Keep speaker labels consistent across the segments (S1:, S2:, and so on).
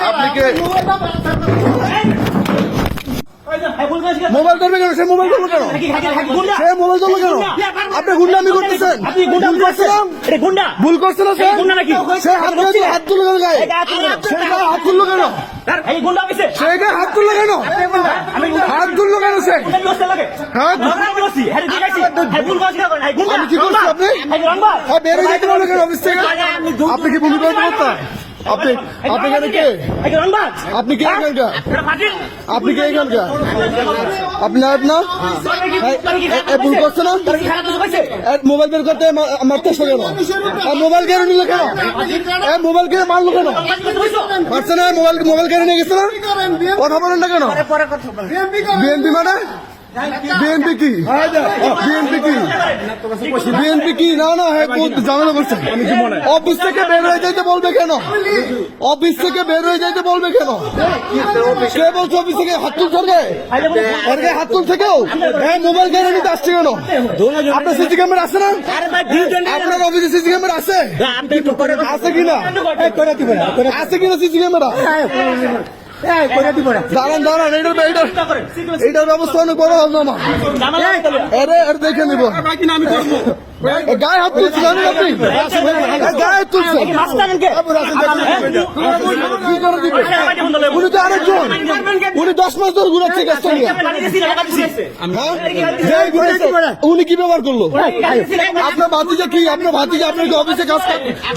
S1: আপনি কে মোবাইল ধরবে কেন? সে মোবাইল ধরলো কেন? সে মোবাইল ধরলো কেন? আপনি গুন্ডামি করতেছেন, ভুল করছে না? সে হাত তুললো কেন? গায়ে সে হাত তুললো কেন? সে গায়ে হাত তুললো কেন? হাত তুললো কেন? সে আমি কি করছি? আপনি বের হয়ে যেতে বলবেন কেন অফিস থেকে? আপনি কি ভূমি করতে পারতেন? আপনি আপনি কেন কে? আপনি কে এখানকার? আপনি কে এখানকার? আপনি নায়ক না? ভুল করছে না? মোবাইল বের করতে মারতে আসলো কেন? মোবাইল কেড়ে নিল কেন? মোবাইল কেড়ে মারলো কেন? মারছে না? মোবাইল কেড়ে নিয়ে গেছে না? কথা বলেন না কেন? বিএনপি মানে বিএনপি কি? বিএনপি কি? বিএনপি কি? না না, ঝামেলা করছে। অফিস থেকে বের হয়ে যাইতে বলবে কেন? অফিস থেকে বের হয়ে যাইতে বলবে কেন? কে বলছে অফিস থেকে হাত তুল সরকার? হাত তুল থেকেও মোবাইল কেন নিতে আসছে কেন? আপনার সিসি ক্যামেরা আছে না? আপনার অফিসে সিসি ক্যামেরা আছে? আছে কিনা? আছে কিনা সিসি ক্যামেরা? দাঁড়ান দাঁড়ান, এইটার ব্যবস্থা অনেক বড় হবে আমার। দেখে নিব। গায়ে হাত তুলছে, জানেন আপনি? গায়ে হাত তুলছে। উনি তো আরেকজন, উনি 10 মাস ধরে ঘুরাচ্ছে গ্যাসটা নিয়ে। উনি কি ব্যবহার করলো? আপনার ভাতিজা কি? আপনার ভাতিজা আপনার কি অফিসে কাজ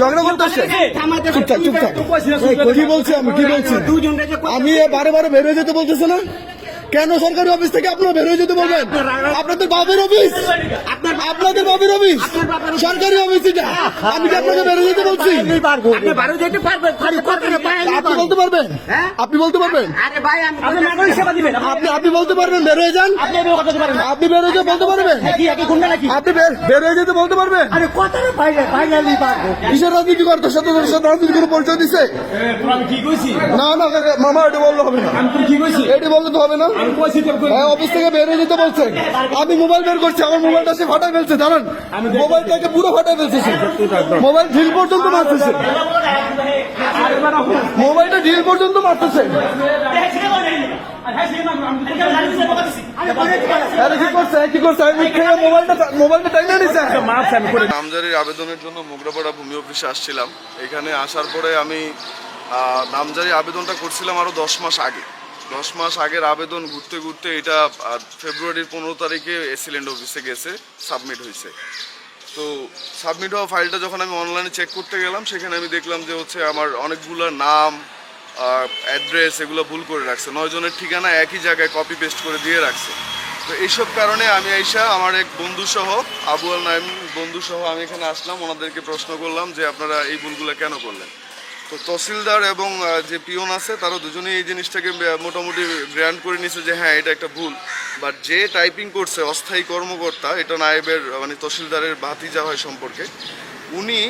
S1: ঝগড়া করতে আসছে? চুপচাপ চুপচাপ। কি বলছি আমি? কি বলছি আমি? বারে বারে বের হয়ে যেতে বলতেছে না কেন? সরকারি অফিস থেকে আপনারা বের হয়ে যেতে বলবেন? আপনাদের বাবের অফিস, আপনাদের বাবের অফিস, সরকারি অফিস এটা। আমি কি আপনাকে বের হয়ে যেতে বলছি? আপনি বলতে পারবেন? আপনি বলতে পারবেন? আপনি বলতে পারবেন বের হয়ে যান? আপনি বের হয়ে যেতে বলতে পারবেন? আপনি বের হয়ে যেতে বলতে পারবেন? কিসের রাজনীতি করতো? রাজনীতি কোনো পরিচয় দিচ্ছে? না না মামা, এটা বললে হবে না। এটি বললে তো হবে না। অফিস থেকে বের হয়ে যেতে বলছে। আমি মোবাইল বের করছি, আমার মোবাইলটা সে ফাটাই ফেলছে। জানেন, মোবাইলটাকে পুরো ফাটাই ফেলছে। মোবাইল ঢিল পর্যন্ত মারতেছে, মোবাইলটা ঢিল পর্যন্ত মারতেছে। নামজারির আবেদনের জন্য মোগরাপাড়া ভূমি অফিসে আসছিলাম। এখানে আসার পরে আমি নামজারির আবেদনটা করছিলাম আরো 10 মাস আগে। 10 মাস আগের আবেদন ঘুরতে ঘুরতে এটা ফেব্রুয়ারির 15 তারিখে এসিল্যান্ড অফিসে গেছে, সাবমিট হয়েছে। তো সাবমিট হওয়া ফাইলটা যখন আমি অনলাইনে চেক করতে গেলাম, সেখানে আমি দেখলাম যে হচ্ছে আমার অনেকগুলো নাম, অ্যাড্রেস এগুলো ভুল করে রাখছে। 9 জনের ঠিকানা একই জায়গায় কপি পেস্ট করে দিয়ে রাখছে। তো এইসব কারণে আমি আইসা আমার এক বন্ধুসহ, আবু আল নাইম বন্ধুসহ আমি এখানে আসলাম। ওনাদেরকে প্রশ্ন করলাম যে আপনারা এই ভুলগুলো কেন করলেন। তো তহসিলদার এবং যে পিয়ন আছে তারা দুজনেই এই জিনিসটাকে মোটামুটি গ্র্যান্ড করে নিছে যে হ্যাঁ এটা একটা ভুল। বাট যে টাইপিং করছে অস্থায়ী কর্মকর্তা, এটা নায়েবের মানে তহসিলদারের ভাতিজা হয় সম্পর্কে, উনি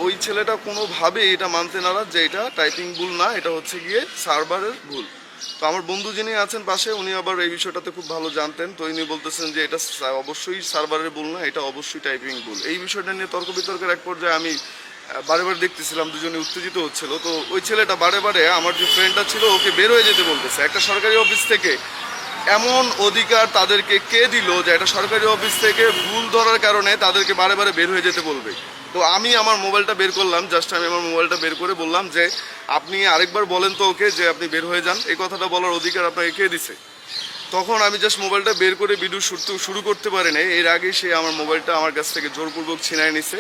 S1: ওই ছেলেটা কোনোভাবে এটা মানতে নারাজ যে এটা টাইপিং ভুল না, এটা হচ্ছে গিয়ে সার্ভারের ভুল। তো আমার বন্ধু যিনি আছেন পাশে, উনি আবার এই বিষয়টাতে খুব ভালো জানতেন। তো উনি বলতেছেন যে এটা অবশ্যই সার্ভারের ভুল না, এটা অবশ্যই টাইপিং ভুল। এই বিষয়টা নিয়ে তর্ক বিতর্কের এক পর্যায়ে আমি বারে বারে দেখতেছিলাম দুজনে উত্তেজিত হচ্ছিল। তো ওই ছেলেটা বারে বারে আমার যে ফ্রেন্ডটা ছিল ওকে বের হয়ে যেতে বলতেছে। একটা সরকারি অফিস থেকে এমন অধিকার তাদেরকে কে দিল যে একটা সরকারি অফিস থেকে ভুল ধরার কারণে তাদেরকে বারে বারে বের হয়ে যেতে বলবে? তো আমি আমার মোবাইলটা বের করলাম, জাস্ট আমি আমার মোবাইলটা বের করে বললাম যে আপনি আরেকবার বলেন তো ওকে যে আপনি বের হয়ে যান। এই কথাটা বলার অধিকার আপনাকে কে দিছে? তখন আমি জাস্ট মোবাইলটা বের করে ভিডিও শুরু করতে পারি নাই, এর আগেই সে আমার মোবাইলটা আমার কাছ থেকে জোরপূর্বক ছিনায় নিছে।